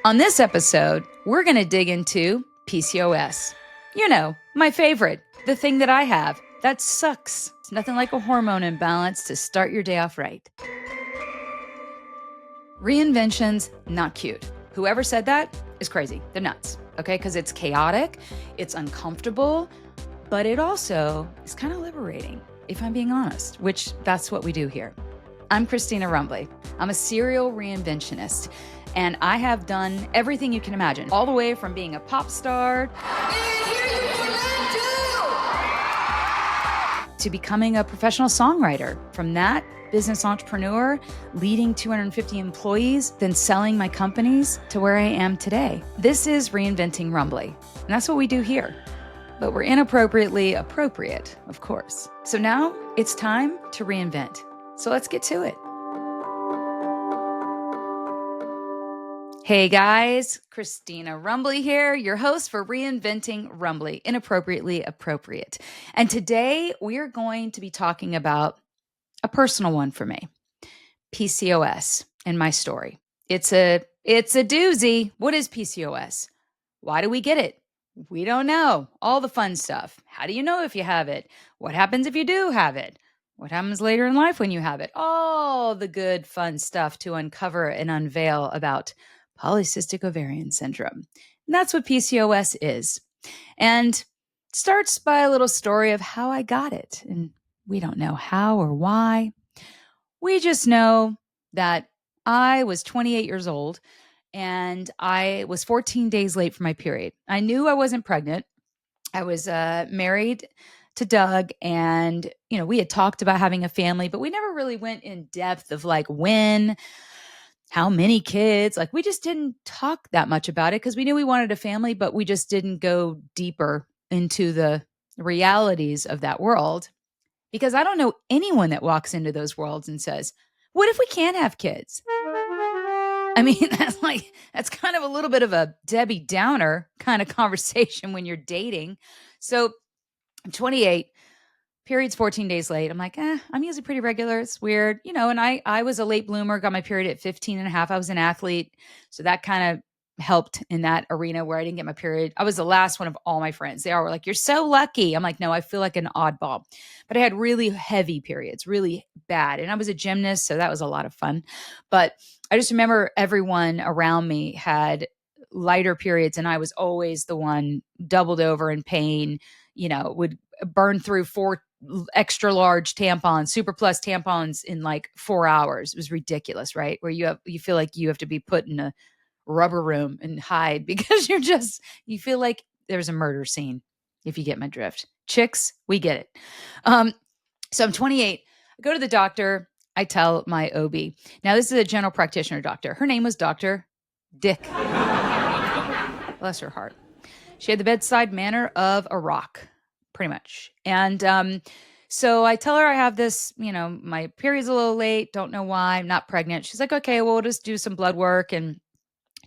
On this episode, we're going to dig into PCOS. You know, my favorite, the thing that I have that sucks. It's nothing like a hormone imbalance to start your day off right. Reinvention's not cute. Whoever said that is crazy. They're nuts, okay? Because it's chaotic, it's uncomfortable, but it also is kind of liberating, if I'm being honest, which that's what we do here. I'm Christina Rumbley. I'm a serial reinventionist, and I have done everything you can imagine, all the way from being a pop star to becoming a professional songwriter. From that, business entrepreneur, leading 250 employees, then selling my companies to where I am today. This is Reinventing Rumbley, and that's what we do here. But we're inappropriately appropriate, of course. So now it's time to reinvent. So let's get to it. Hey guys, Christina Rumbley here, your host for Reinventing Rumbley, inappropriately appropriate. And today we are going to be talking about a personal one for me, PCOS and my story. It's a doozy. What is PCOS? Why do we get it? We don't know. All the fun stuff. How do you know if you have it? What happens if you do have it? What happens later in life when you have it? All the good, fun stuff to uncover and unveil about Polycystic Ovarian Syndrome. And that's what PCOS is. And starts by a little story of how I got it. And we don't know how or why. We just know that I was 28 years old and I was 14 days late for my period. I knew I wasn't pregnant. I was married to Doug, and we had talked about having a family, but we never really went in depth of like when, how many kids. Like we just didn't talk that much about it because we knew we wanted a family, but we just didn't go deeper into the realities of that world. Because I don't know anyone that walks into those worlds and says, what if we can't have kids? I mean, that's kind of a little bit of a Debbie Downer kind of conversation when you're dating. So I'm 28, period's 14 days late. I'm like, I'm usually pretty regular. It's weird, and I was a late bloomer, got my period at 15 and a half. I was an athlete. So that kind of helped in that arena where I didn't get my period. I was the last one of all my friends. They all were like, you're so lucky. I'm like, no, I feel like an oddball. But I had really heavy periods, really bad. And I was a gymnast, so that was a lot of fun. But I just remember everyone around me had lighter periods, and I was always the one doubled over in pain, would burn through 4 extra large tampons, super plus tampons in like 4 hours. It was ridiculous, right? Where you feel like you have to be put in a rubber room and hide because you feel like there's a murder scene, if you get my drift. Chicks, we get it. So I'm 28. I go to the doctor. I tell my OB. Now, this is a general practitioner doctor. Her name was Dr. Dick. Bless her heart. She had the bedside manner of a rock, pretty much. And so I tell her I have this, my period's a little late. Don't know why. I'm not pregnant. She's like, okay, well, we'll just do some blood work and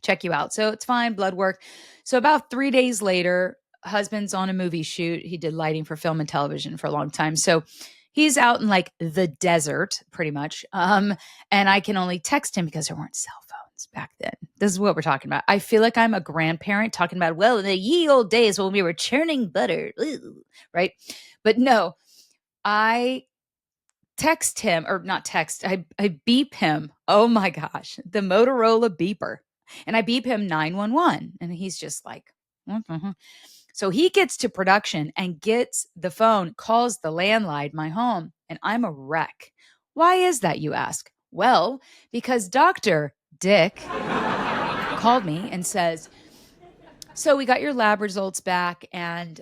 check you out. So it's fine, blood work. So about 3 days later, husband's on a movie shoot. He did lighting for film and television for a long time. So he's out in like the desert, pretty much. And I can only text him because there weren't cell phones back then. This is what we're talking about. I feel like I'm a grandparent talking about, well, in the ye old days when we were churning butter, right? But no, I text him, or not text, I beep him. Oh my gosh, the Motorola beeper. And I beep him 911. And he's just like, mm-hmm. So he gets to production and gets the phone, calls the landline, my home, and I'm a wreck. Why is that, you ask? Well, because Dr. Dick called me and says, so we got your lab results back, and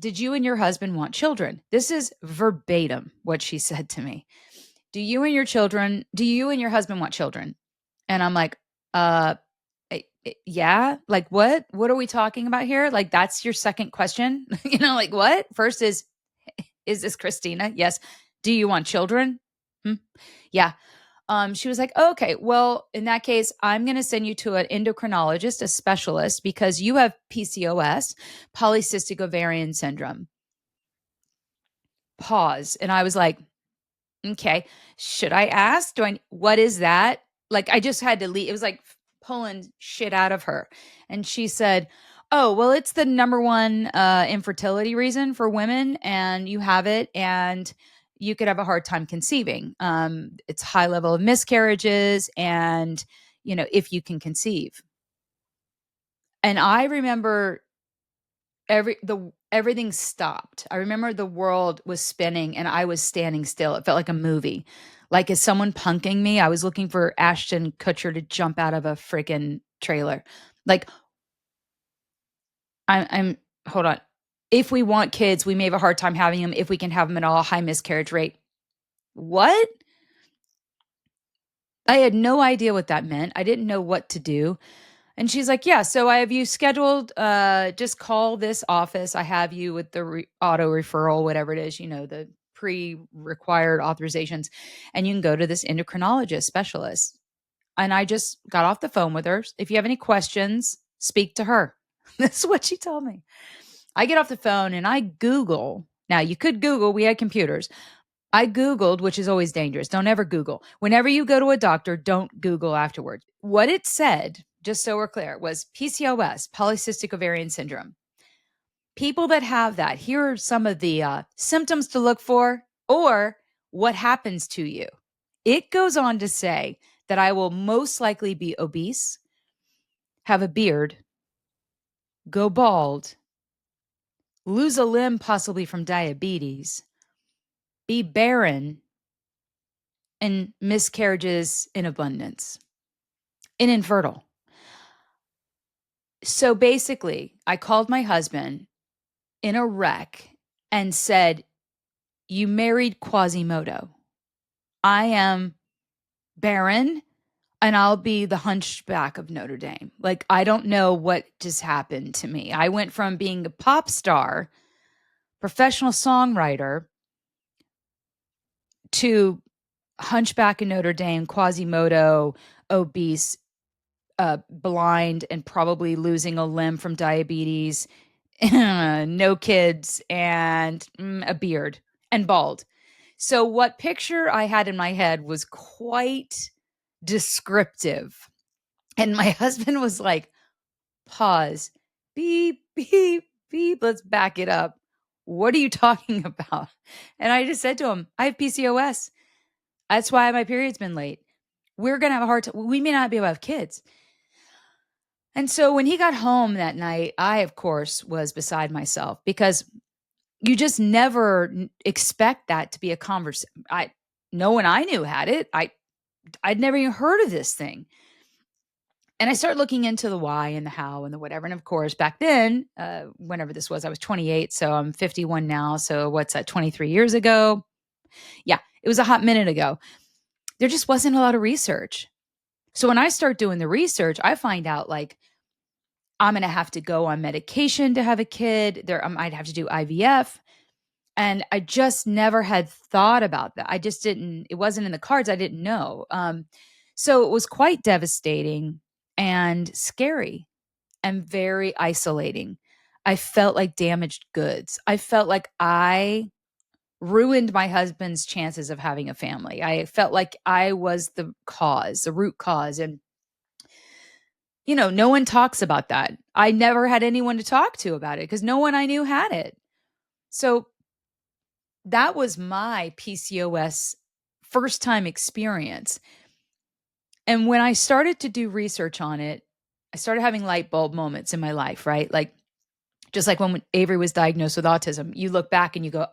did you and your husband want children? This is verbatim what she said to me. Do you and your husband want children? And I'm like, yeah, like what are we talking about here? Like, that's your second question. Like what? First is this Christina? Yes. Do you want children? Yeah. She was like, oh, okay, well, in that case, I'm going to send you to an endocrinologist, a specialist, because you have PCOS, Polycystic Ovarian Syndrome. Pause. And I was like, okay, should I ask? What is that? Like, I just had to leave. It was like pulling shit out of her. And she said, oh, well, it's the number one infertility reason for women, and you have it, and you could have a hard time conceiving. It's high level of miscarriages, and, if you can conceive. And I remember everything stopped. I remember the world was spinning and I was standing still. It felt like a movie. Like, is someone punking me? I was looking for Ashton Kutcher to jump out of a freaking trailer. Like, I'm hold on. If we want kids, we may have a hard time having them. If we can have them at all, high miscarriage rate. What? I had no idea what that meant. I didn't know what to do. And she's like, yeah, so I have you scheduled. Just call this office. I have you with the auto referral, whatever it is, the pre-required authorizations. And you can go to this endocrinologist specialist. And I just got off the phone with her. If you have any questions, speak to her. That's what she told me. I get off the phone and I Google. Now, you could Google. We had computers. I Googled, which is always dangerous. Don't ever Google. Whenever you go to a doctor, don't Google afterwards. What it said, just so we're clear, was PCOS, Polycystic Ovarian Syndrome. People that have that, here are some of the symptoms to look for or what happens to you. It goes on to say that I will most likely be obese, have a beard, go bald, lose a limb possibly from diabetes, be barren, and miscarriages in abundance, and infertile. So basically, I called my husband in a wreck and said, you married Quasimodo. I am barren and I'll be the hunchback of Notre Dame. Like, I don't know what just happened to me. I went from being a pop star, professional songwriter, to hunchback in Notre Dame, Quasimodo, obese, blind, and probably losing a limb from diabetes, no kids, and a beard, and bald. So what picture I had in my head was quite descriptive. And my husband was like, pause, beep, beep, beep, let's back it up. What are you talking about? And I just said to him, I have PCOS. That's why my period's been late. We're going to have a hard time. We may not be able to have kids. And so when he got home that night, I, of course, was beside myself because you just never expect that to be a conversation. No one I knew had it. I'd never even heard of this thing. And I started looking into the why and the how and the whatever. And of course, back then, whenever this was, I was 28. So I'm 51 now. So what's that, 23 years ago? Yeah, it was a hot minute ago. There just wasn't a lot of research. So when I start doing the research, I find out like I'm going to have to go on medication to have a kid. I might have to do IVF. And I just never had thought about that. I just didn't, it wasn't in the cards. I didn't know. So it was quite devastating and scary and very isolating. I felt like damaged goods. I felt like I ruined my husband's chances of having a family. I felt like I was the cause, the root cause. And, no one talks about that. I never had anyone to talk to about it because no one I knew had it. So that was my PCOS first time experience. And when I started to do research on it, I started having light bulb moments in my life, right? Like, just like when Avery was diagnosed with autism, you look back and you go,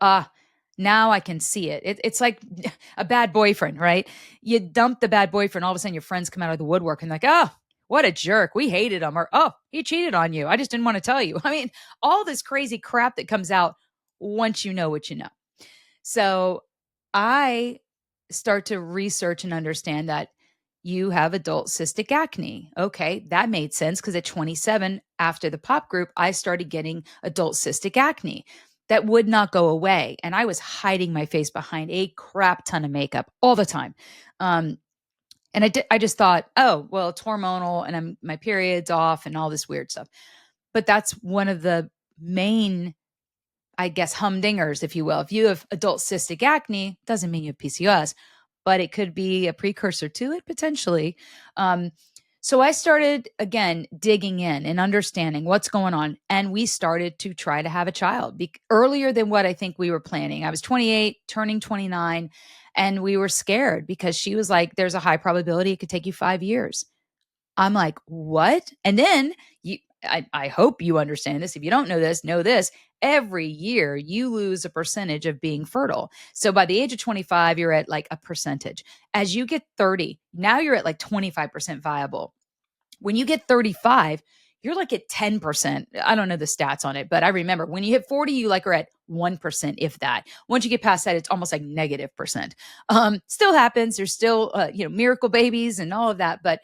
now I can see it. It's like a bad boyfriend, right? You dump the bad boyfriend, all of a sudden your friends come out of the woodwork and like, oh, what a jerk. We hated him. Or, oh, he cheated on you. I just didn't want to tell you. I mean, all this crazy crap that comes out once you know what you know. So I start to research and understand that you have adult cystic acne. Okay, that made sense because at 27, after the pop group, I started getting adult cystic acne that would not go away. And I was hiding my face behind a crap ton of makeup all the time. And I just thought, oh, well, it's hormonal and my period's off and all this weird stuff. But that's one of the main, I guess, humdingers, if you will. If you have adult cystic acne, doesn't mean you have PCOS, but it could be a precursor to it potentially. So I started again digging in and understanding what's going on. And we started to try to have a child earlier than what I think we were planning. I was 28, turning 29, and we were scared because she was like, there's a high probability it could take you 5 years. I'm like, what? And then I hope you understand this. If you don't know this, know this. Every year you lose a percentage of being fertile. So by the age of 25, you're at like a percentage. As you get 30, now you're at like 25% viable. When you get 35, you're like at 10%. I don't know the stats on it, but I remember when you hit 40, you like are at 1%, if that. Once you get past that, it's almost like negative percent. Still happens. There's still, miracle babies and all of that. But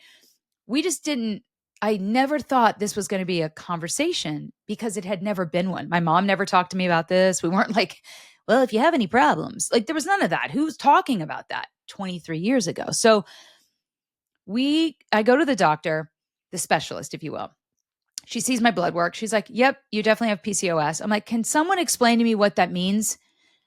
we just didn't, I never thought this was going to be a conversation because it had never been one. My mom never talked to me about this. We weren't like, well, if you have any problems, like there was none of that. Who's talking about that 23 years ago? So I go to the doctor, the specialist, if you will. She sees my blood work. She's like, yep, you definitely have PCOS. I'm like, can someone explain to me what that means?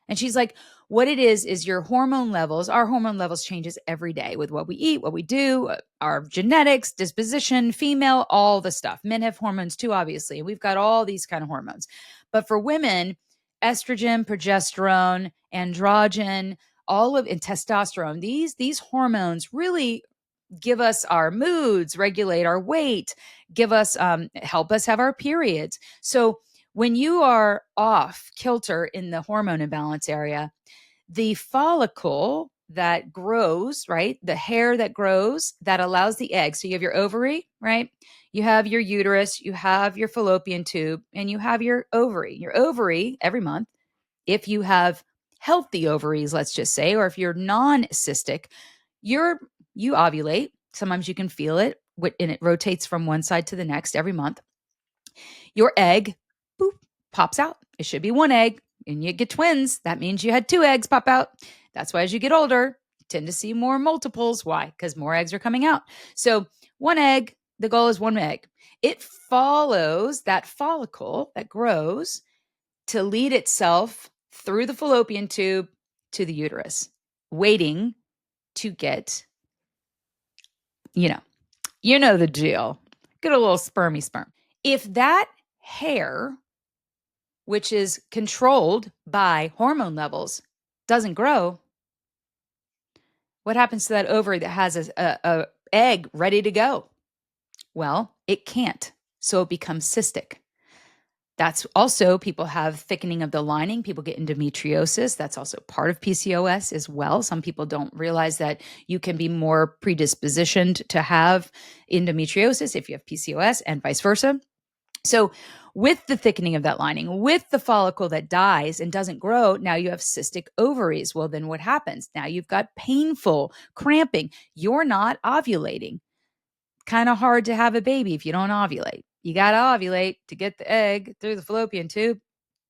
And she's like, what it is your hormone levels. Our hormone levels changes every day with what we eat, what we do, our genetics, disposition, female, all the stuff. Men have hormones too, obviously. We've got all these kind of hormones. But for women, estrogen, progesterone, androgen, and testosterone, these hormones really give us our moods, regulate our weight, give us, help us have our periods. So when you are off kilter in the hormone imbalance area, the follicle that grows, right? The hair that grows that allows the egg. So you have your ovary, right? You have your uterus, you have your fallopian tube, and you have your ovary. Your ovary every month, if you have healthy ovaries, let's just say, or if you're non-cystic, you ovulate. Sometimes you can feel it, and it rotates from one side to the next every month. Your egg, boop, pops out. It should be one egg, and you get twins. That means you had two eggs pop out. That's why as you get older, you tend to see more multiples. Why? Because more eggs are coming out. So one egg, the goal is one egg. It follows that follicle that grows to lead itself through the fallopian tube to the uterus, waiting to get, you know the deal. Get a little sperm. If that hair, which is controlled by hormone levels, doesn't grow, what happens to that ovary that has a egg ready to go? Well, it can't. So it becomes cystic. That's also, people have thickening of the lining. People get endometriosis. That's also part of PCOS as well. Some people don't realize that you can be more predispositioned to have endometriosis if you have PCOS and vice versa. So with the thickening of that lining, with the follicle that dies and doesn't grow, now you have cystic ovaries. Well, then what happens? Now you've got painful cramping. You're not ovulating. Kind of hard to have a baby if you don't ovulate. You got to ovulate to get the egg through the fallopian tube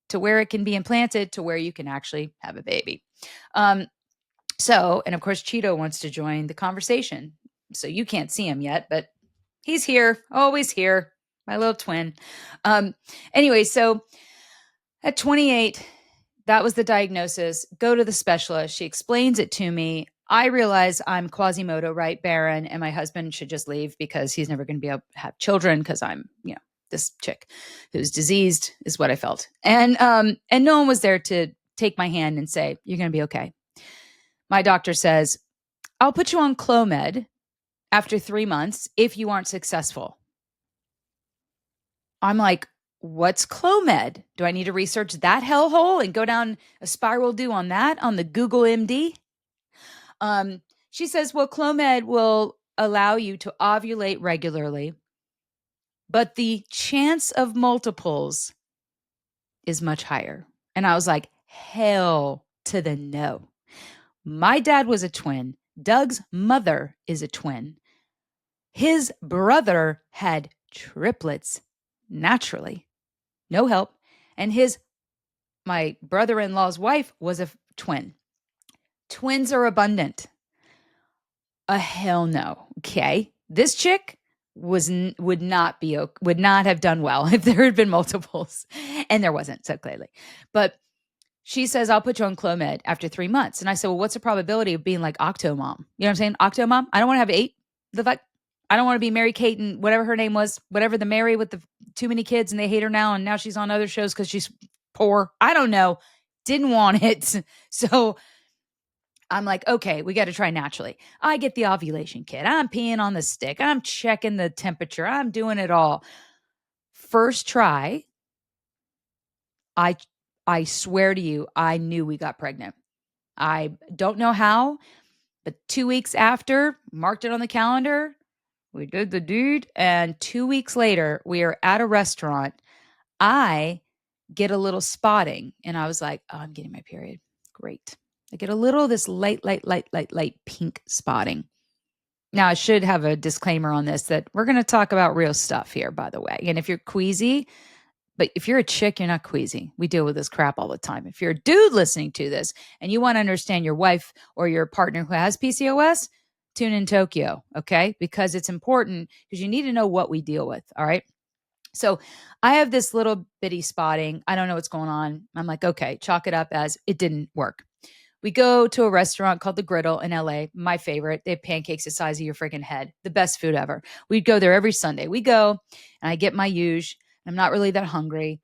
to where it can be implanted to where you can actually have a baby. And of course, Cheeto wants to join the conversation. So you can't see him yet, but he's here, always here, my little twin. Anyway, so at 28, that was the diagnosis. Go to the specialist. She explains it to me. I realize I'm Quasimodo, right, barren, and my husband should just leave because he's never going to be able to have children because I'm, this chick who's diseased is what I felt. And no one was there to take my hand and say, you're going to be okay. My doctor says, I'll put you on Clomid after 3 months if you aren't successful. I'm like, what's Clomid? Do I need to research that hellhole and go down a spiral on that on the Google MD? She says, well, Clomid will allow you to ovulate regularly, but the chance of multiples is much higher. And I was like, hell to the no. My dad was a twin. Doug's mother is a twin. His brother had triplets naturally, no help. And my brother-in-law's wife was a twin. Twins are abundant. Hell no. Okay. This chick would not have done well if there had been multiples, and there wasn't, so clearly. But she says, I'll put you on Clomid after 3 months. And I said, well, what's the probability of being like Octomom? You know what I'm saying? Octomom? I don't want to have 8. The fuck? I don't want to be Mary Kate and whatever her name was, whatever the Mary with the too many kids and they hate her now. And now she's on other shows because she's poor. I don't know. Didn't want it. So I'm like, okay, we got to try naturally. I get the ovulation kit. I'm peeing on the stick. I'm checking the temperature. I'm doing it all. First try, I swear to you, I knew we got pregnant. I don't know how, but 2 weeks after, marked it on the calendar. We did the deed. And 2 weeks later, we are at a restaurant. I get a little spotting and I was like, oh, I'm getting my period. Great. I get a little this light pink spotting. Now, I should have a disclaimer on this that we're going to talk about real stuff here, by the way. And if you're queasy, but if you're a chick, you're not queasy. We deal with this crap all the time. If you're a dude listening to this and you want to understand your wife or your partner who has PCOS, tune in Tokyo, okay? Because it's important because you need to know what we deal with, all right? So I have this little bitty spotting. I don't know what's going on. I'm like, okay, chalk it up as it didn't work. We go to a restaurant called The Griddle in LA, my favorite. They have pancakes the size of your freaking head, the best food ever. We'd go there every Sunday. We go and I get my 𝐬𝐮𝐬𝐜𝐫𝐤. I'm not really that hungry.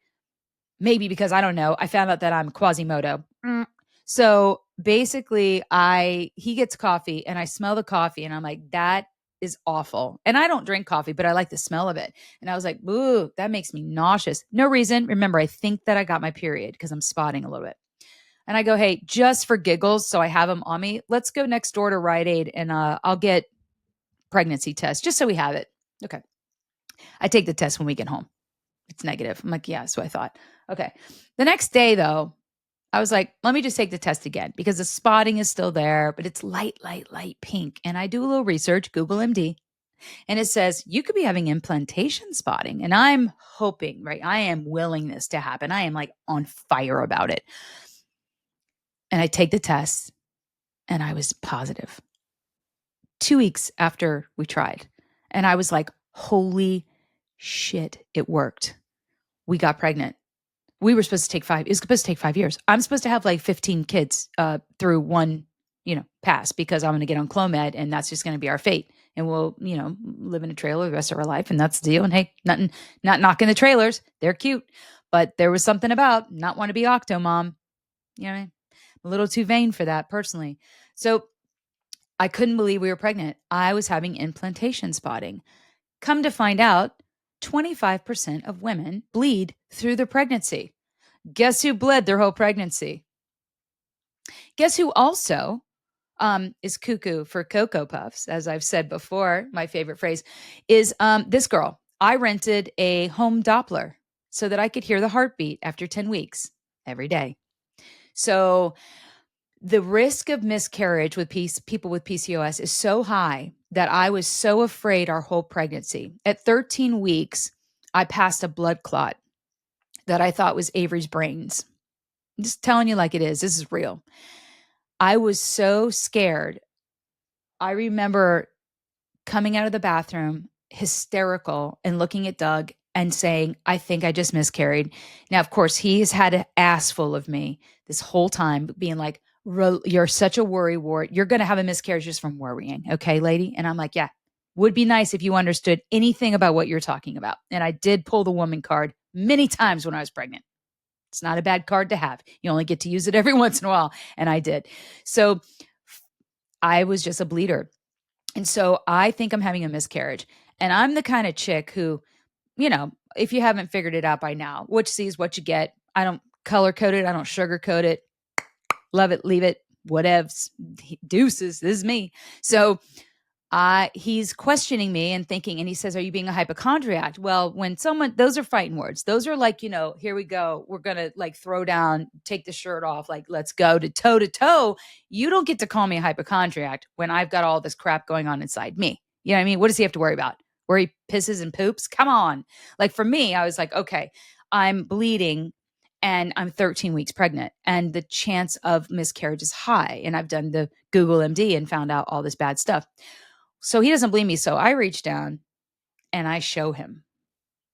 Maybe because I don't know. I found out that I'm Quasimodo. So basically he gets coffee and I smell the coffee and I'm like, that is awful. And I don't drink coffee, but I like the smell of it. And I was like, ooh, that makes me nauseous. No reason. Remember, I think that I got my period because I'm spotting a little bit. And I go, hey, just for giggles, so I have them on me, let's go next door to Rite Aid and I'll get pregnancy test just so we have it. Okay. I take the test when we get home. It's negative. I'm like, yeah, so I thought. Okay. The next day, though, I was like, let me just take the test again because the spotting is still there, but it's light pink. And I do a little research, Google MD, and it says you could be having implantation spotting. And I'm hoping, right? I am willing this to happen. I am like on fire about it. And I take the test and I was positive 2 weeks after we tried. And I was like, holy shit, it worked. We got pregnant. We were supposed to take it was supposed to take 5 years. I'm supposed to have like 15 kids through one, pass because I'm going to get on Clomid and that's just going to be our fate. And we'll, live in a trailer the rest of our life. And that's the deal. And hey, not knocking the trailers. They're cute. But there was something about not want to be octo mom. You know what I mean? I'm a little too vain for that personally. So I couldn't believe we were pregnant. I was having implantation spotting. Come to find out, 25% of women bleed through their pregnancy. Guess who bled their whole pregnancy? Guess who also is cuckoo for Cocoa Puffs, as I've said before, my favorite phrase, is this girl. I rented a home Doppler so that I could hear the heartbeat after 10 weeks every day. So the risk of miscarriage with people with PCOS is so high that I was so afraid our whole pregnancy. At 13 weeks, I passed a blood clot that I thought was Avery's brains. I'm just telling you like it is. This is real. I was so scared. I remember coming out of the bathroom, hysterical, and looking at Doug and saying, I think I just miscarried. Now, of course, he's had an ass full of me this whole time, being like, you're such a worry wart. You're going to have a miscarriage just from worrying. Okay, lady? And I'm like, yeah, would be nice if you understood anything about what you're talking about. And I did pull the woman card many times when I was pregnant. It's not a bad card to have. You only get to use it every once in a while. And I did. So I was just a bleeder. And so I think I'm having a miscarriage. And I'm the kind of chick who, if you haven't figured it out by now, what you see is what you get. I don't color code it. I don't sugarcoat it. Love it, leave it, whatevs, deuces. This is me. So he's questioning me and thinking, and he says, are you being a hypochondriac? Well, when those are fighting words. Those are like, here we go. We're going to like throw down, take the shirt off. Like, let's go to toe. You don't get to call me a hypochondriac when I've got all this crap going on inside me. You know what I mean? What does he have to worry about? Where he pisses and poops? Come on. Like for me, I was like, okay, I'm bleeding and I'm 13 weeks pregnant and the chance of miscarriage is high. And I've done the Google MD and found out all this bad stuff. So he doesn't believe me. So I reach down and I show him,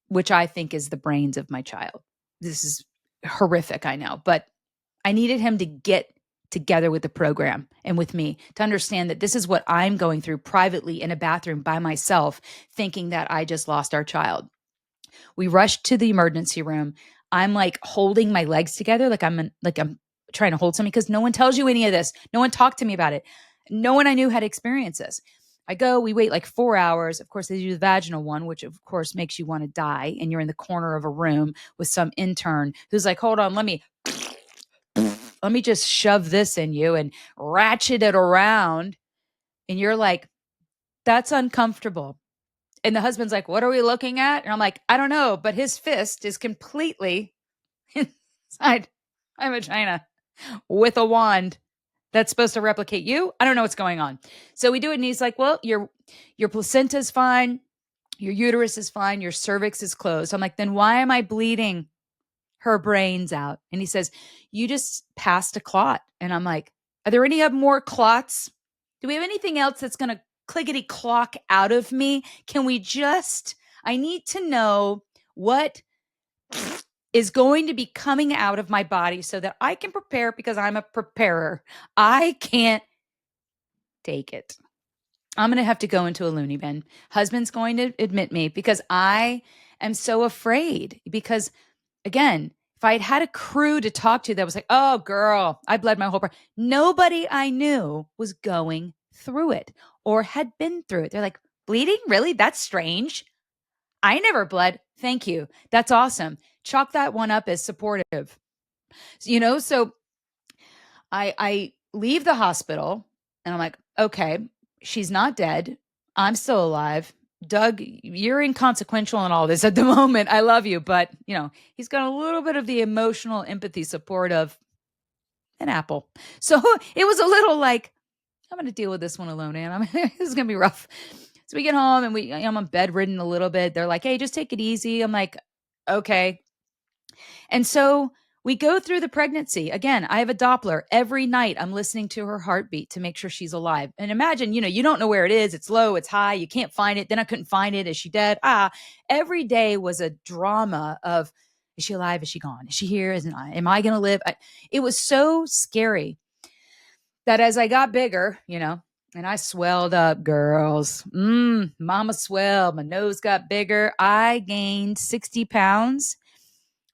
which I think is the brains of my child. This is horrific, I know, but I needed him to get together with the program and with me to understand that this is what I'm going through privately in a bathroom by myself, thinking that I just lost our child. We rushed to the emergency room. I'm like holding my legs together, like I'm trying to hold something, because no one tells you any of this. No one talked to me about it. No one I knew had experienced this. We wait like 4 hours. Of course, they do the vaginal one, which of course makes you want to die. And you're in the corner of a room with some intern who's like, hold on, let me just shove this in you and ratchet it around. And you're like, that's uncomfortable. And the husband's like, what are we looking at? And I'm like, I don't know, but his fist is completely inside my vagina with a wand that's supposed to replicate you. I don't know what's going on. So we do it, and he's like, well, your placenta is fine. Your uterus is fine. Your cervix is closed. I'm like, then why am I bleeding her brains out? And he says, you just passed a clot. And I'm like, are there any more clots? Do we have anything else that's going to clickety clock out of me? I need to know what is going to be coming out of my body so that I can prepare, because I'm a preparer. I can't take it. I'm going to have to go into a loony bin. Husband's going to admit me because I am so afraid. Because again, if I had had a crew to talk to that was like, oh girl, I bled my whole body. Nobody I knew was going through it or had been through it. They're like, bleeding? Really? That's strange. I never bled. Thank you. That's awesome. Chalk that one up as supportive. So I leave the hospital and I'm like, okay, she's not dead. I'm still alive. Doug, you're inconsequential in all this at the moment. I love you. But, he's got a little bit of the emotional empathy support of an apple. So it was a little like, I'm going to deal with this one alone, and this is going to be rough. So we get home and I'm bedridden a little bit. They're like, hey, just take it easy. I'm like, okay. And so we go through the pregnancy. Again, I have a Doppler. Every night I'm listening to her heartbeat to make sure she's alive. And imagine, you don't know where it is. It's low, it's high. You can't find it. Then I couldn't find it. Is she dead? Every day was a drama of, is she alive? Is she gone? Is she here? Am I going to live? It was so scary that as I got bigger, and I swelled up, girls. Mama swelled. My nose got bigger. I gained 60 pounds.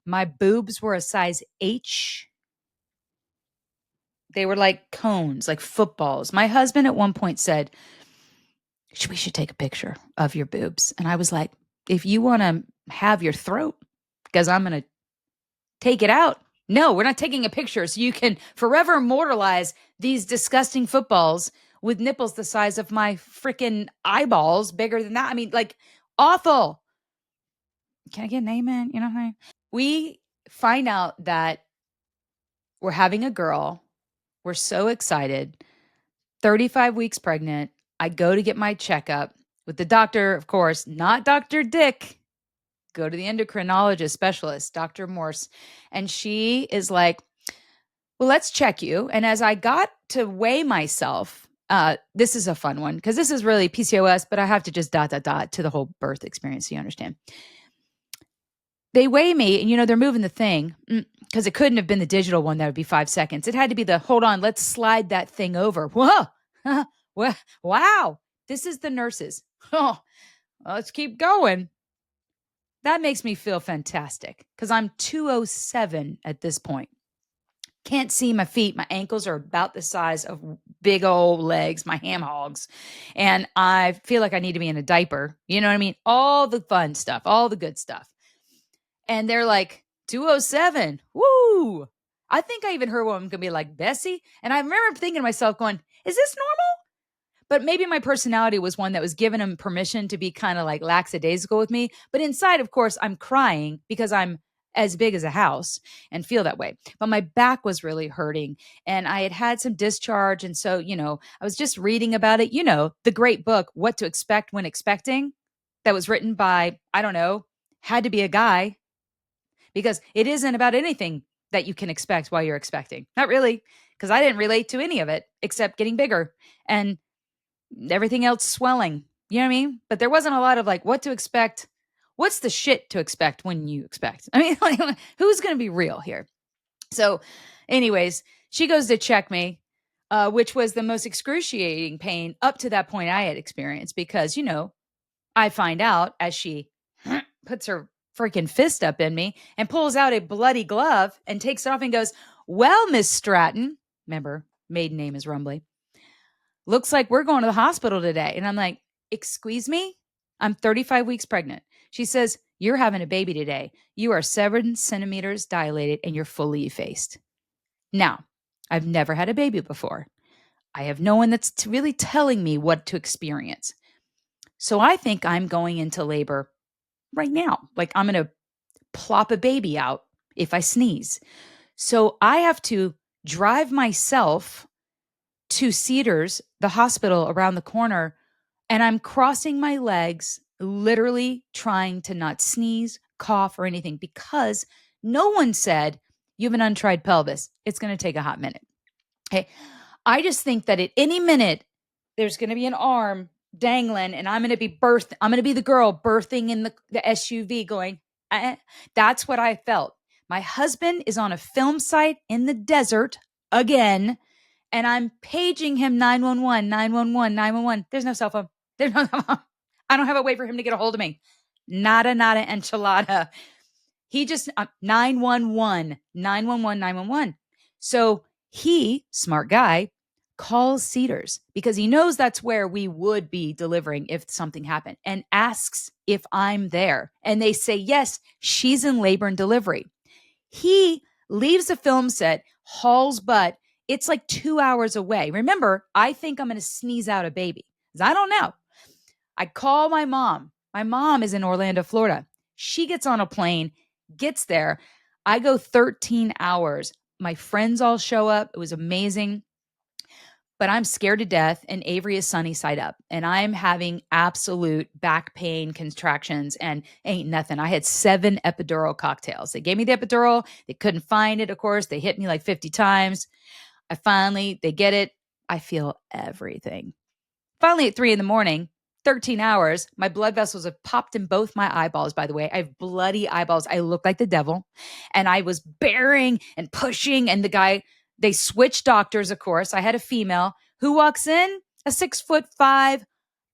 My boobs were a size H. They were like cones, like footballs. My husband at one point said, we should take a picture of your boobs. And I was like, if you want to have your throat, because I'm going to take it out. No, we're not taking a picture. So you can forever immortalize these disgusting footballs with nipples the size of my freaking eyeballs, bigger than that. I mean, like, awful. Can I get an amen? You know what I mean? We find out that we're having a girl. We're so excited. 35 weeks pregnant. I go to get my checkup with the doctor, of course, not Dr. Dick. Go to the endocrinologist specialist, Dr. Morse. And she is like, well, let's check you. And as I got to weigh myself, this is a fun one because this is really PCOS, but I have to just dot to the whole birth experience so you understand. They weigh me and, they're moving the thing because it couldn't have been the digital one. That would be 5 seconds. It had to be hold on, let's slide that thing over. Whoa. Wow. This is the nurses. Oh, let's keep going. That makes me feel fantastic because I'm 207 at this point. Can't see my feet. My ankles are about the size of big old legs, my ham hogs. And I feel like I need to be in a diaper. You know what I mean? All the fun stuff, all the good stuff. And they're like, 207. Woo. I think I even heard one going to be like, Bessie. And I remember thinking to myself going, is this normal? But maybe my personality was one that was giving him permission to be kind of like lackadaisical with me. But inside, of course, I'm crying because I'm as big as a house and feel that way. But my back was really hurting and I had some discharge. And so, I was just reading about it, the great book, What to Expect When Expecting, that was written by, I don't know, had to be a guy, because it isn't about anything that you can expect while you're expecting. Not really, because I didn't relate to any of it except getting bigger and everything else swelling. You know what I mean? But there wasn't a lot of like what to expect. What's the shit to expect when you expect? I mean, like, who's going to be real here? So anyways, She goes to check me, which was the most excruciating pain up to that point I had experienced because, I find out as she puts her freaking fist up in me and pulls out a bloody glove and takes it off and goes, "Well, Miss Stratton," remember, maiden name is Rumbley, "looks like we're going to the hospital today." And I'm like, "Excuse me? I'm 35 weeks pregnant." She says, "You're having a baby today. You are 7 centimeters dilated and you're fully effaced." Now, I've never had a baby before. I have no one that's really telling me what to experience. So I think I'm going into labor right now. Like I'm going to plop a baby out if I sneeze. So I have to drive myself to Cedars, the hospital around the corner, and I'm crossing my legs, literally trying to not sneeze, cough, or anything because no one said, "You have an untried pelvis. It's going to take a hot minute." Okay. I just think that at any minute, there's going to be an arm dangling and I'm going to be birthed. I'm going to be the girl birthing in the SUV going, That's what I felt. My husband is on a film site in the desert again, and I'm paging him 911, 911, 911. There's no cell phone. There's no cell phone. I don't have a way for him to get a hold of me. Nada, nada, enchilada. He just, 911, 911, 911. So he, smart guy, calls Cedars because he knows that's where we would be delivering if something happened and asks if I'm there. And they say, yes, she's in labor and delivery. He leaves the film set, hauls butt. It's like 2 hours away. Remember, I think I'm going to sneeze out a baby. I don't know. I call my mom. My mom is in Orlando, Florida. She gets on a plane, gets there. I go 13 hours. My friends all show up. It was amazing. But I'm scared to death, and Avery is sunny side up. And I'm having absolute back pain, contractions, and ain't nothing. I had 7 epidural cocktails. They gave me the epidural. They couldn't find it, of course. They hit me like 50 times. They get it. I feel everything. Finally, at 3 a.m, 13 hours, my blood vessels have popped in both my eyeballs, by the way. I have bloody eyeballs. I look like the devil. And I was bearing and pushing. And they switched doctors, of course. I had a female who walks in, a 6'5"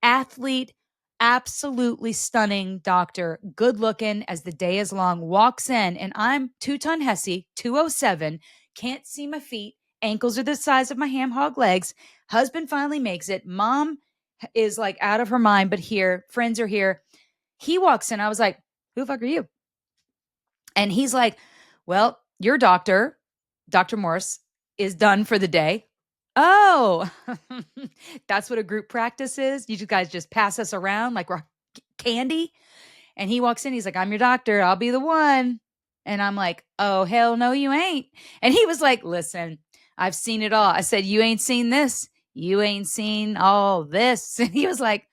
athlete, absolutely stunning doctor, good looking as the day is long, walks in. And I'm 2-ton Hesse, 207, can't see my feet. Ankles are the size of my ham hog legs. Husband finally makes it. Mom is like out of her mind, but here, friends are here. He walks in. I was like, "Who the fuck are you?" And he's like, "Well, your doctor, Dr. Morse, is done for the day." Oh, that's what a group practice is. You guys just pass us around like we're candy. And he walks in. He's like, "I'm your doctor. I'll be the one." And I'm like, "Oh, hell no, you ain't." And he was like, "Listen, I've seen it all." I said, "You ain't seen this. You ain't seen all this." And he was like,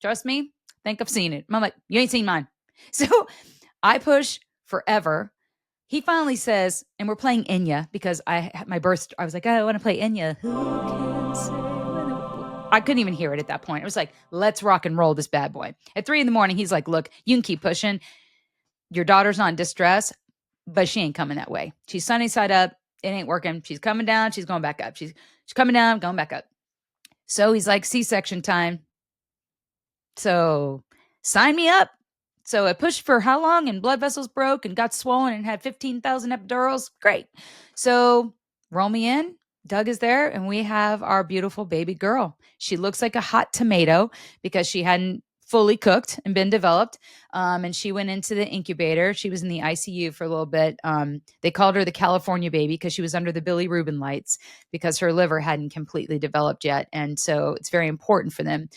"Trust me, I think I've seen it." I'm like, "You ain't seen mine." So I push forever. He finally says, and we're playing Enya because I was like, "Oh, I want to play Enya." Who can say when I couldn't even hear it at that point. It was like, let's rock and roll this bad boy. At 3 a.m, he's like, "Look, you can keep pushing. Your daughter's not in distress, but she ain't coming that way. She's sunny side up. It ain't working. She's coming down. She's going back up. She's coming down, going back up." So he's like, C-section time. So sign me up. So I pushed for how long, and blood vessels broke and got swollen and had 15,000 epidurals. Great. So roll me in. Doug is there, and we have our beautiful baby girl. She looks like a hot tomato because she hadn't fully cooked and been developed. And she went into the incubator. She was in the ICU for a little bit. They called her the California baby because she was under the Billy Rubin lights because her liver hadn't completely developed yet. And so it's very important for them.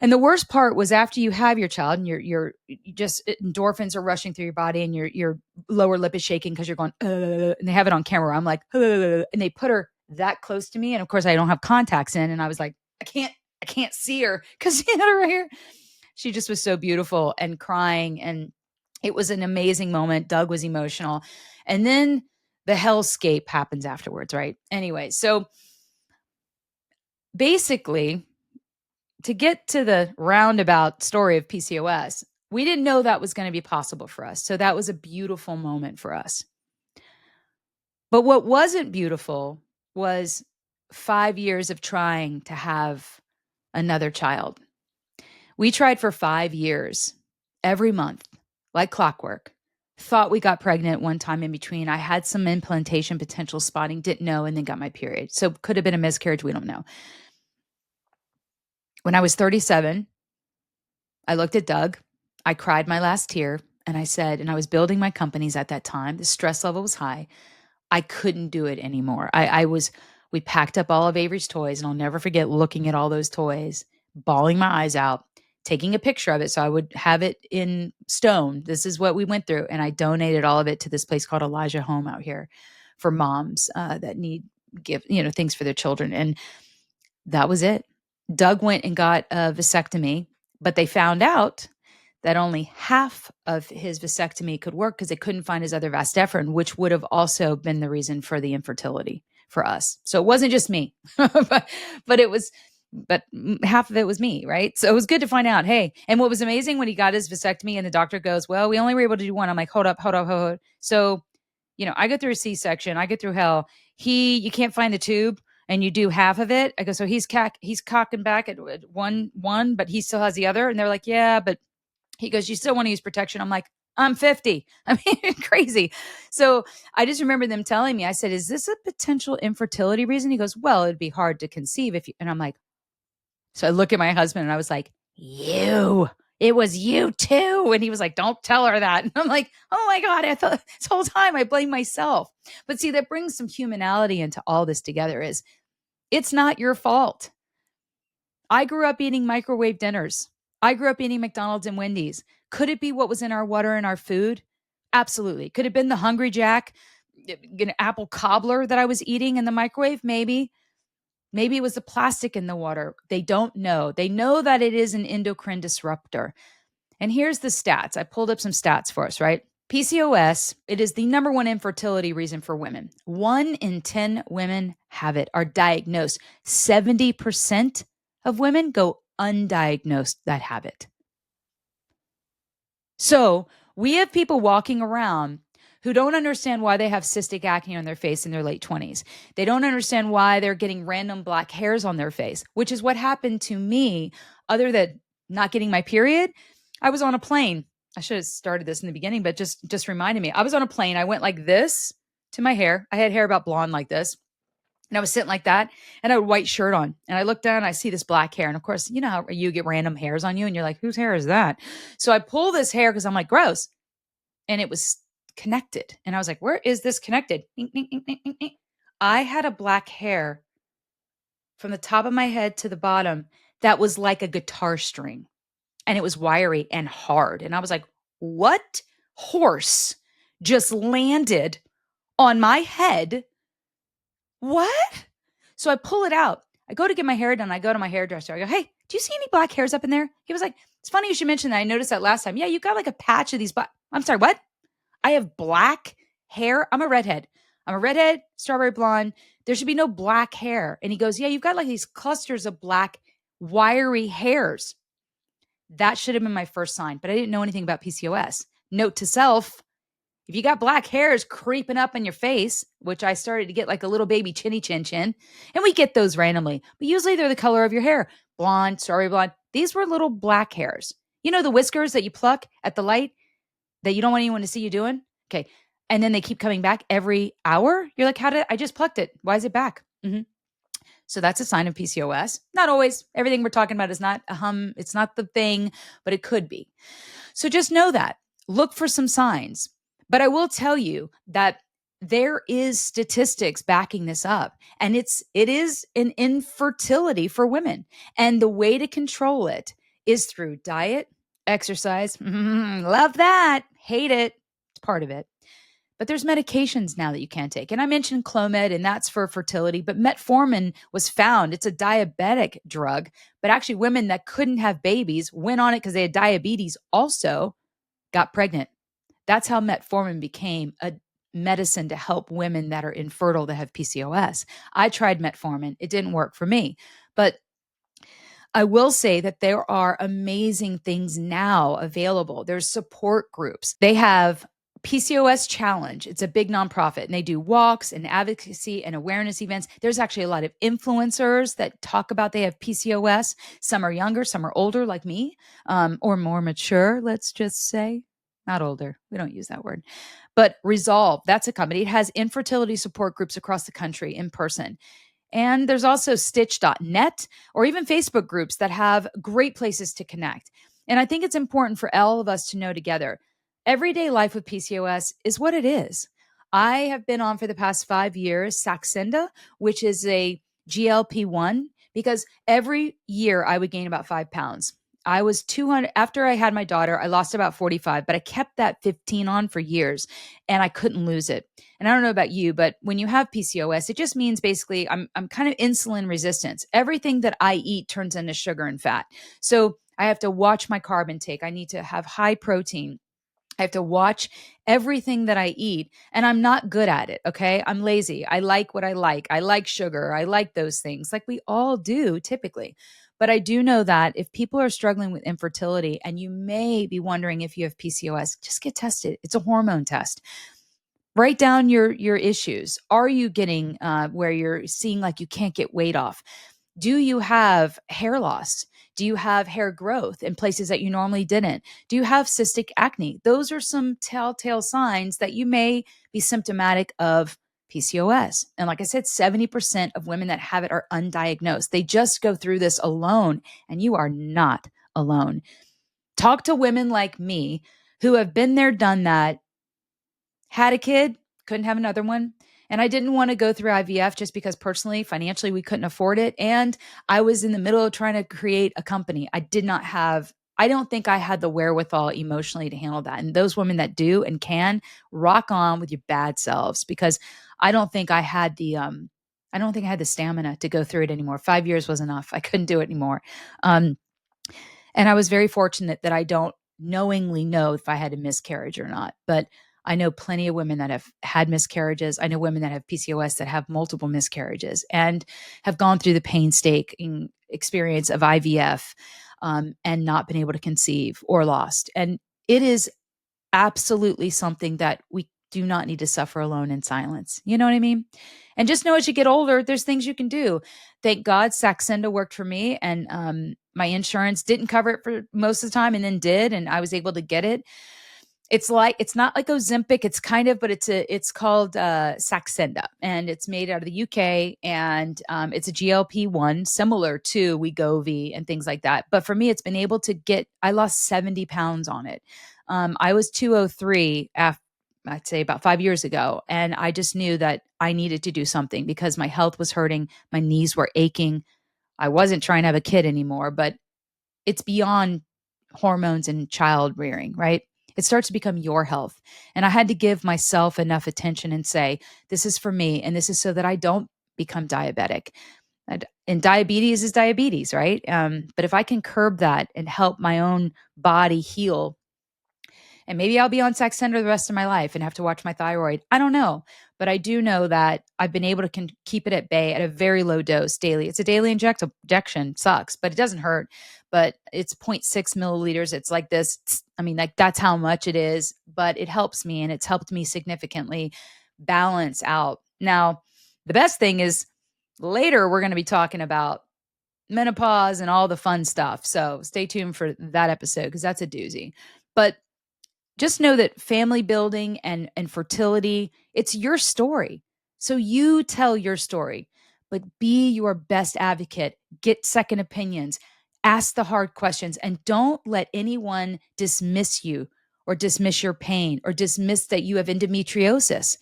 And the worst part was after you have your child and you just endorphins are rushing through your body and your lower lip is shaking because you're going, and they have it on camera. I'm like, and they put her that close to me. And of course I don't have contacts in. And I was like, I can't see her because she had her right here. She just was so beautiful and crying. And it was an amazing moment. Doug was emotional. And then the hellscape happens afterwards, right? Anyway, so basically, to get to the roundabout story of PCOS, we didn't know that was going to be possible for us. So that was a beautiful moment for us. But what wasn't beautiful was 5 years of trying to have another child. We tried for 5 years, every month, like clockwork. Thought we got pregnant one time in between. I had some implantation potential spotting, didn't know, and then got my period. So could have been a miscarriage. We don't know. When I was 37, I looked at Doug. I cried my last tear. And I said, and I was building my companies at that time. The stress level was high. I couldn't do it anymore. We packed up all of Avery's toys, and I'll never forget looking at all those toys, bawling my eyes out, taking a picture of it so I would have it in stone. This is what we went through. And I donated all of it to this place called 𝐬𝐮𝐬𝐫𝐞 out here for moms that need things for their children. And that was it. Doug went and got a vasectomy, but they found out that only half of his vasectomy could work because they couldn't find his other vas deferens, which would have also been the reason for the infertility for us. So it wasn't just me, but half of it was me, right? So it was good to find out, hey, and what was amazing when he got his vasectomy and the doctor goes, well, we only were able to do one. I'm like, hold up. So, I go through a C-section, I get through hell. You can't find the tube and you do half of it. I go, so he's cocking back at one, but he still has the other. And they're like, yeah, but he goes, you still want to use protection? I'm like, I'm 50. I mean, crazy. So I just remember them telling me, I said, is this a potential infertility reason? He goes, well, it'd be hard to conceive and I'm like, so I look at my husband and I was like, it was you too. And he was like, don't tell her that. And I'm like, oh my God, I thought this whole time I blame myself. But see, that brings some humanality into all this together it's not your fault. I grew up eating microwave dinners. I grew up eating McDonald's and Wendy's. Could it be what was in our water and our food? Absolutely. Could it have been the Hungry Jack, apple cobbler that I was eating in the microwave? Maybe. Maybe it was the plastic in the water. They don't know. They know that it is an endocrine disruptor. And here's the stats. I pulled up some stats for us, right? PCOS, it is the number one infertility reason for women. 1 in 10 women have it, are diagnosed. 70% of women go undiagnosed that have it. So we have people walking around who don't understand why they have cystic acne on their face in their late 20s. They don't understand why they're getting random black hairs on their face, which is what happened to me. Other than not getting my period, I was on a plane. I should have started this in the beginning, but just reminded me. I was on a plane. I went like this to my hair. I had hair about blonde like this. And I was sitting like that, and I had a white shirt on. And I looked down, and I see this black hair. And of course, you know how you get random hairs on you, and you're like, whose hair is that? So I pull this hair because I'm like, gross. And it was connected. And I was like, where is this connected? I had a black hair from the top of my head to the bottom that was like a guitar string. And it was wiry and hard. And I was like, what horse just landed on my head? What? So I pull it out. I go to get my hair done. I go to my hairdresser. I go, hey, do you see any black hairs up in there? He was like, it's funny you should mention that. I noticed that last time. Yeah, you got like a patch of these black. I'm sorry, what? I have black hair. I'm a redhead, strawberry blonde. There should be no black hair. And he goes, yeah, you've got like these clusters of black wiry hairs. That should have been my first sign, but I didn't know anything about PCOS. Note to self, if you got black hairs creeping up in your face, which I started to get like a little baby chinny chin chin, and we get those randomly, but usually they're the color of your hair. Blonde, strawberry blonde. These were little black hairs. You know the whiskers that you pluck at the light that you don't want anyone to see you doing? Okay. And then they keep coming back every hour. You're like, I just plucked it. Why is it back? Mm-hmm. So that's a sign of PCOS. Not always. Everything we're talking about is not it's not the thing, but it could be. So just know that. Look for some signs. But I will tell you that there is statistics backing this up, and it is an infertility for women. And the way to control it is through diet, exercise. Love that. Hate it. It's part of it. But there's medications now that you can take. And I mentioned Clomid, and that's for fertility, but metformin was found. It's a diabetic drug, but actually women that couldn't have babies went on it because they had diabetes also got pregnant. That's how metformin became a medicine to help women that are infertile that have PCOS. I tried metformin. It didn't work for me. But I will say that there are amazing things now available. There's support groups. They have PCOS Challenge. It's a big nonprofit, and they do walks and advocacy and awareness events. There's actually a lot of influencers that talk about they have PCOS. Some are younger, some are older, like me, or more mature, let's just say. Not older. We don't use that word. But Resolve, that's a company. It has infertility support groups across the country in person. And there's also stitch.net or even Facebook groups that have great places to connect. And I think it's important for all of us to know together everyday life with PCOS is what it is. I have been on for the past 5 years Saxenda, which is a GLP-1, because every year I would gain about 5 pounds. I was 200 after I had my daughter. I lost about 45, but I kept that 15 on for years and I couldn't lose it. And I don't know about you, but when you have PCOS, it just means basically I'm kind of insulin resistance. Everything that I eat turns into sugar and fat. So I have to watch my carb intake. I need to have high protein. I have to watch everything that I eat, and I'm not good at it. Okay. I'm lazy. I like what I like. I like sugar. I like those things like we all do typically. But I do know that if people are struggling with infertility and you may be wondering if you have PCOS, just get tested. It's a hormone test. Write down your issues. Are you getting where you're seeing like you can't get weight off? Do you have hair loss? Do you have hair growth in places that you normally didn't? Do you have cystic acne? Those are some telltale signs that you may be symptomatic of PCOS. And like I said, 70% of women that have it are undiagnosed. They just go through this alone, and you are not alone. Talk to women like me who have been there, done that, had a kid, couldn't have another one. And I didn't want to go through IVF just because personally, financially, we couldn't afford it. And I was in the middle of trying to create a company. I don't think I had the wherewithal emotionally to handle that. And those women that do and can, rock on with your bad selves, because I don't think I had the stamina to go through it anymore. 5 years was enough. I couldn't do it anymore. And I was very fortunate that I don't knowingly know if I had a miscarriage or not. But I know plenty of women that have had miscarriages. I know women that have PCOS that have multiple miscarriages and have gone through the painstaking experience of IVF and not been able to conceive or lost. And it is absolutely something that we do not need to suffer alone in silence. You know what I mean? And just know as you get older, there's things you can do. Thank God Saxenda worked for me, and my insurance didn't cover it for most of the time and then did, and I was able to get it. It's not like Ozempic. It's kind of, but it's called Saxenda, and it's made out of the UK, and it's a GLP-1 similar to Wegovy and things like that. But for me, it's been able to I lost 70 pounds on it. I was 203 I'd say about 5 years ago. And I just knew that I needed to do something because my health was hurting. My knees were aching. I wasn't trying to have a kid anymore, but it's beyond hormones and child rearing, right? It starts to become your health. And I had to give myself enough attention and say, this is for me. And this is so that I don't become diabetic. And diabetes is diabetes, right? But if I can curb that and help my own body heal, and maybe I'll be on Saxenda the rest of my life and have to watch my thyroid. I don't know. But I do know that I've been able to keep it at bay at a very low dose daily. It's a daily injection. Sucks, but it doesn't hurt. But it's 0.6 milliliters. It's like this. I mean, like that's how much it is. But it helps me, and it's helped me significantly balance out. Now, the best thing is later we're going to be talking about menopause and all the fun stuff. So stay tuned for that episode because that's a doozy. But just know that family building and fertility, it's your story. So you tell your story, but be your best advocate. Get second opinions. Ask the hard questions, and don't let anyone dismiss you or dismiss your pain or dismiss that you have endometriosis.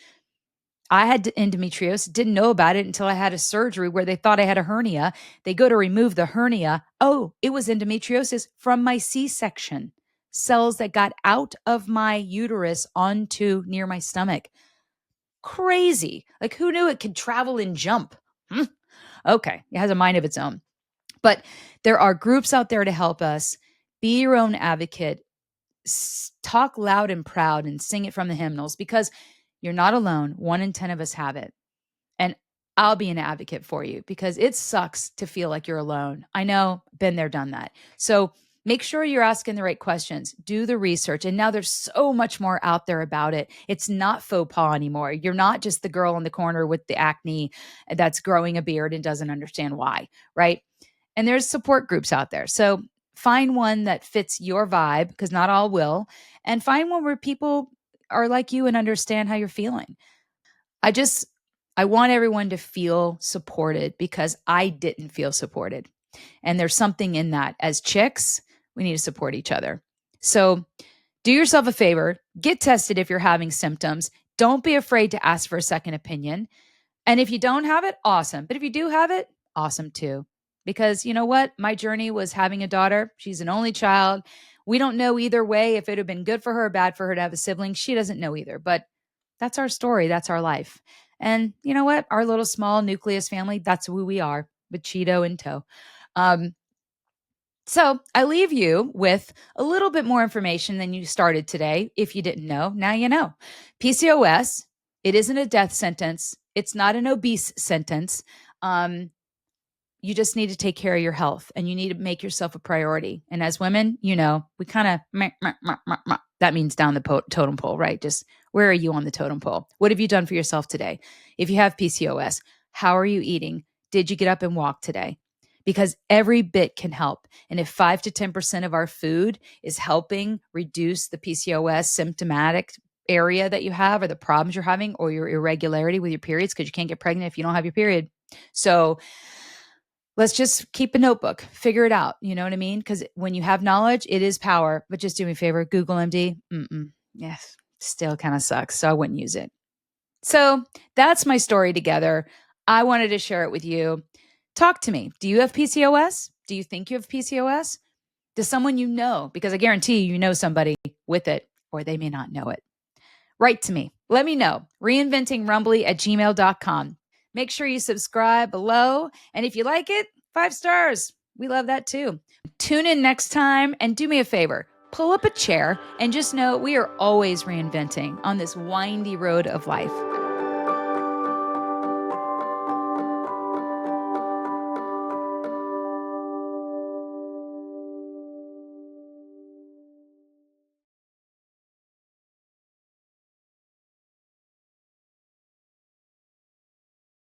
I had endometriosis, didn't know about it until I had a surgery where they thought I had a hernia. They go to remove the hernia. Oh, it was endometriosis from my C-section. Cells that got out of my uterus onto near my stomach. Crazy. Like who knew it could travel and jump? Okay. It has a mind of its own. But there are groups out there to help us. Be your own advocate. Talk loud and proud and sing it from the hymnals because you're not alone. 1 in 10 of us have it. And I'll be an advocate for you because it sucks to feel like you're alone. I know, been there, done that. So Make sure you're asking the right questions. Do the research. And now there's so much more out there about it. It's not faux pas anymore. You're not just the girl in the corner with the acne that's growing a beard and doesn't understand why, right? And there's support groups out there. So find one that fits your vibe, because not all will, and find one where people are like you and understand how you're feeling. I want everyone to feel supported, because I didn't feel supported. And there's something in that. As chicks, we need to support each other. So do yourself a favor, get tested if you're having symptoms. Don't be afraid to ask for a second opinion. And if you don't have it, awesome. But if you do have it, awesome too. Because you know what? My journey was having a daughter. She's an only child. We don't know either way if it would have been good for her or bad for her to have a sibling. She doesn't know either. But that's our story. That's our life. And you know what? Our little small nucleus family, that's who we are, with Cheeto in tow. So I leave you with a little bit more information than you started today. If you didn't know, now you know. PCOS, it isn't a death sentence. It's not an obese sentence. You just need to take care of your health, and you need to make yourself a priority. And as women, you know, we kind of, that means down the totem pole, right? Just where are you on the totem pole? What have you done for yourself today? If you have PCOS, how are you eating? Did you get up and walk today? Because every bit can help. And if 5 to 10% of our food is helping reduce the PCOS symptomatic area that you have, or the problems you're having, or your irregularity with your periods, because you can't get pregnant if you don't have your period. So let's just keep a notebook, figure it out. You know what I mean? Because when you have knowledge, it is power. But just do me a favor, Google MD. Yes, still kind of sucks. So I wouldn't use it. So that's my story together. I wanted to share it with you. Talk to me. Do you have PCOS? Do you think you have PCOS? Does someone you know? Because I guarantee you know somebody with it, or they may not know it. Write to me. Let me know. reinventingrumbly@gmail.com. Make sure you subscribe below. And if you like it, 5 stars. We love that too. Tune in next time, and do me a favor. Pull up a chair and just know we are always reinventing on this windy road of life.